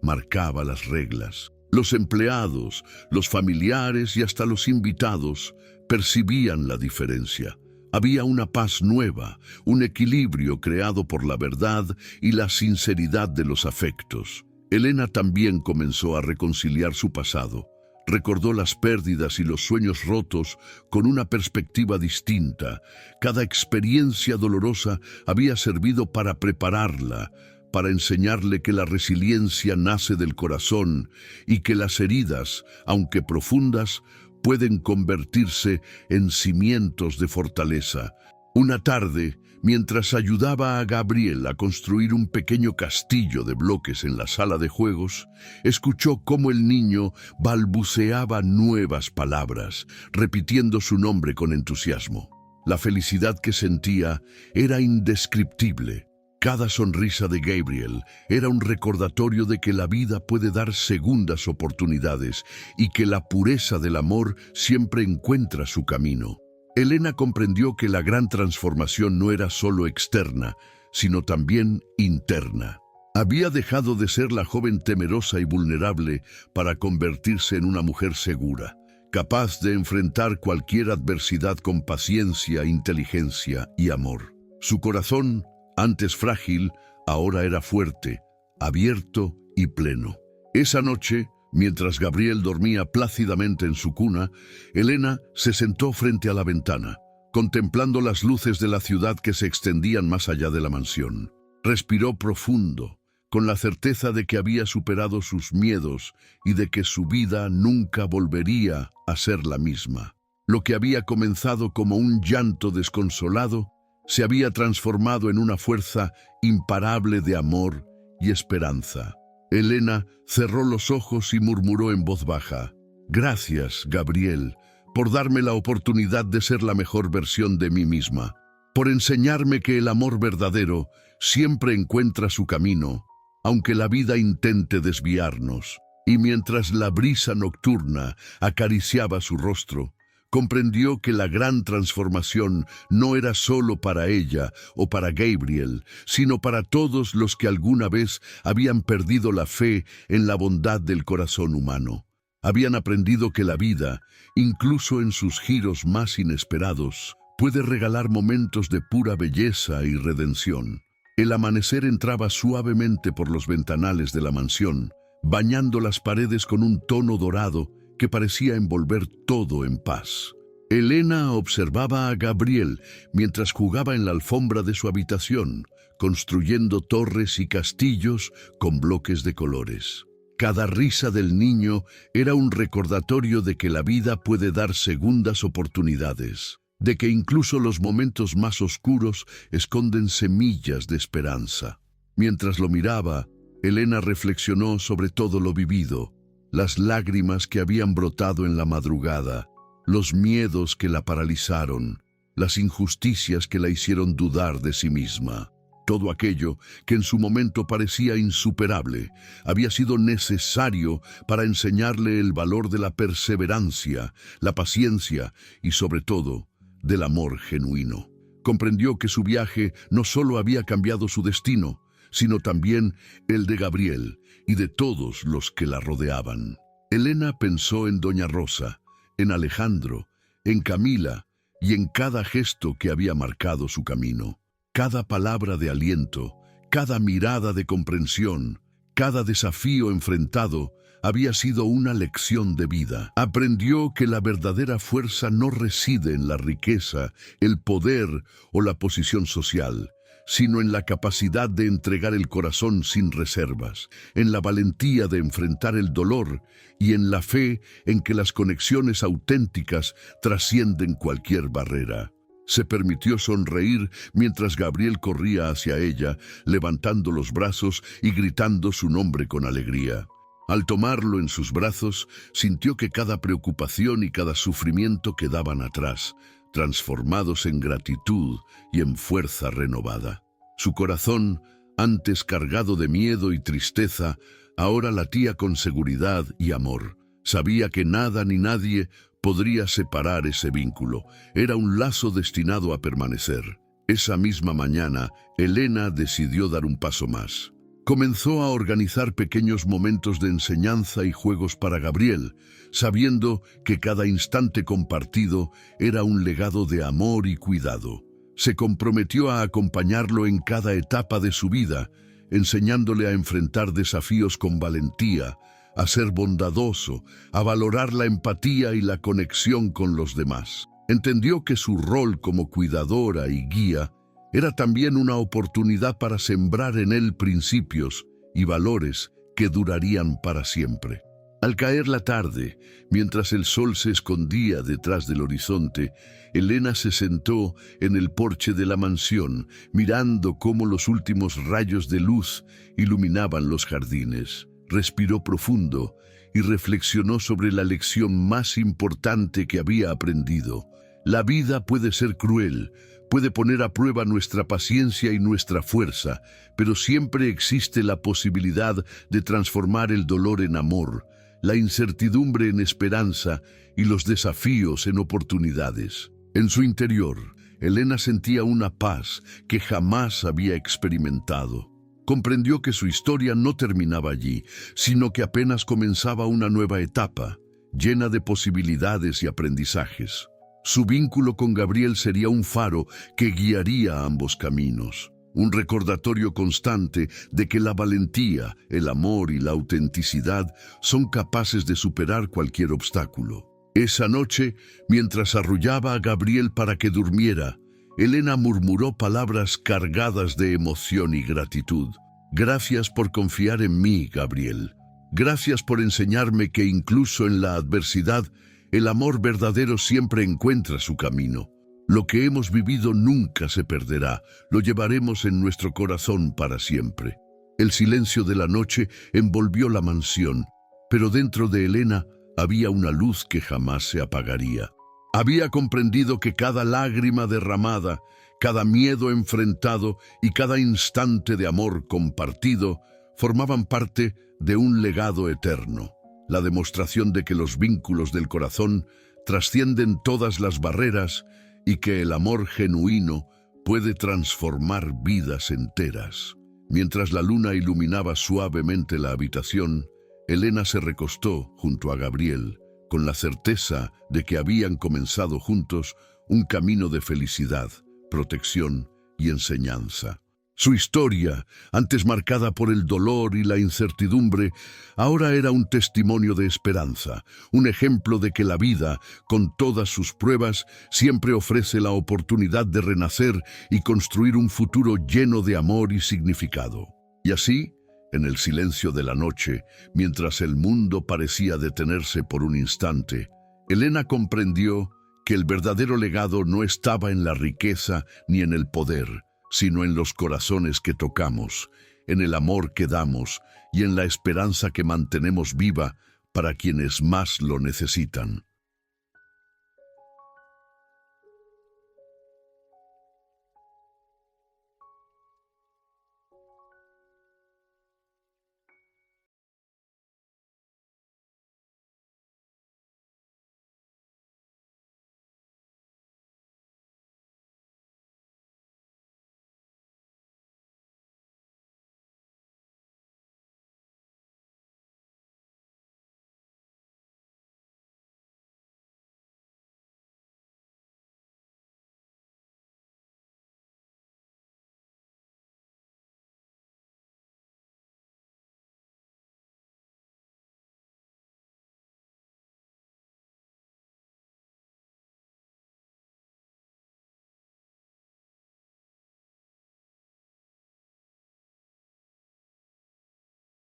marcaba las reglas. Los empleados, los familiares y hasta los invitados percibían la diferencia. Había una paz nueva, un equilibrio creado por la verdad y la sinceridad de los afectos. Elena también comenzó a reconciliar su pasado. Recordó las pérdidas y los sueños rotos con una perspectiva distinta. Cada experiencia dolorosa había servido para prepararla, para enseñarle que la resiliencia nace del corazón y que las heridas, aunque profundas, pueden convertirse en cimientos de fortaleza. Una tarde, mientras ayudaba a Gabriel a construir un pequeño castillo de bloques en la sala de juegos, escuchó cómo el niño balbuceaba nuevas palabras, repitiendo su nombre con entusiasmo. La felicidad que sentía era indescriptible. Cada sonrisa de Gabriel era un recordatorio de que la vida puede dar segundas oportunidades y que la pureza del amor siempre encuentra su camino. Elena comprendió que la gran transformación no era solo externa, sino también interna. Había dejado de ser la joven temerosa y vulnerable para convertirse en una mujer segura, capaz de enfrentar cualquier adversidad con paciencia, inteligencia y amor. Su corazón, antes frágil, ahora era fuerte, abierto y pleno. Esa noche, mientras Gabriel dormía plácidamente en su cuna, Elena se sentó frente a la ventana, contemplando las luces de la ciudad que se extendían más allá de la mansión. Respiró profundo, con la certeza de que había superado sus miedos y de que su vida nunca volvería a ser la misma. Lo que había comenzado como un llanto desconsolado se había transformado en una fuerza imparable de amor y esperanza. Elena cerró los ojos y murmuró en voz baja: «Gracias, Gabriel, por darme la oportunidad de ser la mejor versión de mí misma, por enseñarme que el amor verdadero siempre encuentra su camino, aunque la vida intente desviarnos». Y mientras la brisa nocturna acariciaba su rostro, comprendió que la gran transformación no era solo para ella o para Gabriel, sino para todos los que alguna vez habían perdido la fe en la bondad del corazón humano. Habían aprendido que la vida, incluso en sus giros más inesperados, puede regalar momentos de pura belleza y redención. El amanecer entraba suavemente por los ventanales de la mansión, bañando las paredes con un tono dorado que parecía envolver todo en paz. Elena observaba a Gabriel mientras jugaba en la alfombra de su habitación, construyendo torres y castillos con bloques de colores. Cada risa del niño era un recordatorio de que la vida puede dar segundas oportunidades, de que incluso los momentos más oscuros esconden semillas de esperanza. Mientras lo miraba, Elena reflexionó sobre todo lo vivido, las lágrimas que habían brotado en la madrugada, los miedos que la paralizaron, las injusticias que la hicieron dudar de sí misma. Todo aquello que en su momento parecía insuperable había sido necesario para enseñarle el valor de la perseverancia, la paciencia y, sobre todo, del amor genuino. Comprendió que su viaje no solo había cambiado su destino, sino también el de Gabriel y de todos los que la rodeaban. Elena pensó en Doña Rosa, en Alejandro, en Camila y en cada gesto que había marcado su camino. Cada palabra de aliento, cada mirada de comprensión, cada desafío enfrentado había sido una lección de vida. Aprendió que la verdadera fuerza no reside en la riqueza, el poder o la posición social, sino en la capacidad de entregar el corazón sin reservas, en la valentía de enfrentar el dolor y en la fe en que las conexiones auténticas trascienden cualquier barrera. Se permitió sonreír mientras Gabriel corría hacia ella, levantando los brazos y gritando su nombre con alegría. Al tomarlo en sus brazos, sintió que cada preocupación y cada sufrimiento quedaban atrás, transformados en gratitud y en fuerza renovada. Su corazón, antes cargado de miedo y tristeza, ahora latía con seguridad y amor. Sabía que nada ni nadie podría separar ese vínculo. Era un lazo destinado a permanecer. Esa misma mañana, Elena decidió dar un paso más. Comenzó a organizar pequeños momentos de enseñanza y juegos para Gabriel, sabiendo que cada instante compartido era un legado de amor y cuidado. Se comprometió a acompañarlo en cada etapa de su vida, enseñándole a enfrentar desafíos con valentía, a ser bondadoso, a valorar la empatía y la conexión con los demás. Entendió que su rol como cuidadora y guía era también una oportunidad para sembrar en él principios y valores que durarían para siempre. Al caer la tarde, mientras el sol se escondía detrás del horizonte, Elena se sentó en el porche de la mansión, mirando cómo los últimos rayos de luz iluminaban los jardines. Respiró profundo y reflexionó sobre la lección más importante que había aprendido. La vida puede ser cruel, puede poner a prueba nuestra paciencia y nuestra fuerza, pero siempre existe la posibilidad de transformar el dolor en amor, la incertidumbre en esperanza y los desafíos en oportunidades. En su interior, Elena sentía una paz que jamás había experimentado. Comprendió que su historia no terminaba allí, sino que apenas comenzaba una nueva etapa, llena de posibilidades y aprendizajes. Su vínculo con Gabriel sería un faro que guiaría ambos caminos, un recordatorio constante de que la valentía, el amor y la autenticidad son capaces de superar cualquier obstáculo. Esa noche, mientras arrullaba a Gabriel para que durmiera, Elena murmuró palabras cargadas de emoción y gratitud. Gracias por confiar en mí, Gabriel. Gracias por enseñarme que incluso en la adversidad, el amor verdadero siempre encuentra su camino. Lo que hemos vivido nunca se perderá, lo llevaremos en nuestro corazón para siempre. El silencio de la noche envolvió la mansión, pero dentro de Elena había una luz que jamás se apagaría. Había comprendido que cada lágrima derramada, cada miedo enfrentado y cada instante de amor compartido formaban parte de un legado eterno. La demostración de que los vínculos del corazón trascienden todas las barreras y que el amor genuino puede transformar vidas enteras. Mientras la luna iluminaba suavemente la habitación, Elena se recostó junto a Gabriel, con la certeza de que habían comenzado juntos un camino de felicidad, protección y enseñanza. Su historia, antes marcada por el dolor y la incertidumbre, ahora era un testimonio de esperanza, un ejemplo de que la vida, con todas sus pruebas, siempre ofrece la oportunidad de renacer y construir un futuro lleno de amor y significado. Y así, en el silencio de la noche, mientras el mundo parecía detenerse por un instante, Elena comprendió que el verdadero legado no estaba en la riqueza ni en el poder, sino en los corazones que tocamos, en el amor que damos y en la esperanza que mantenemos viva para quienes más lo necesitan.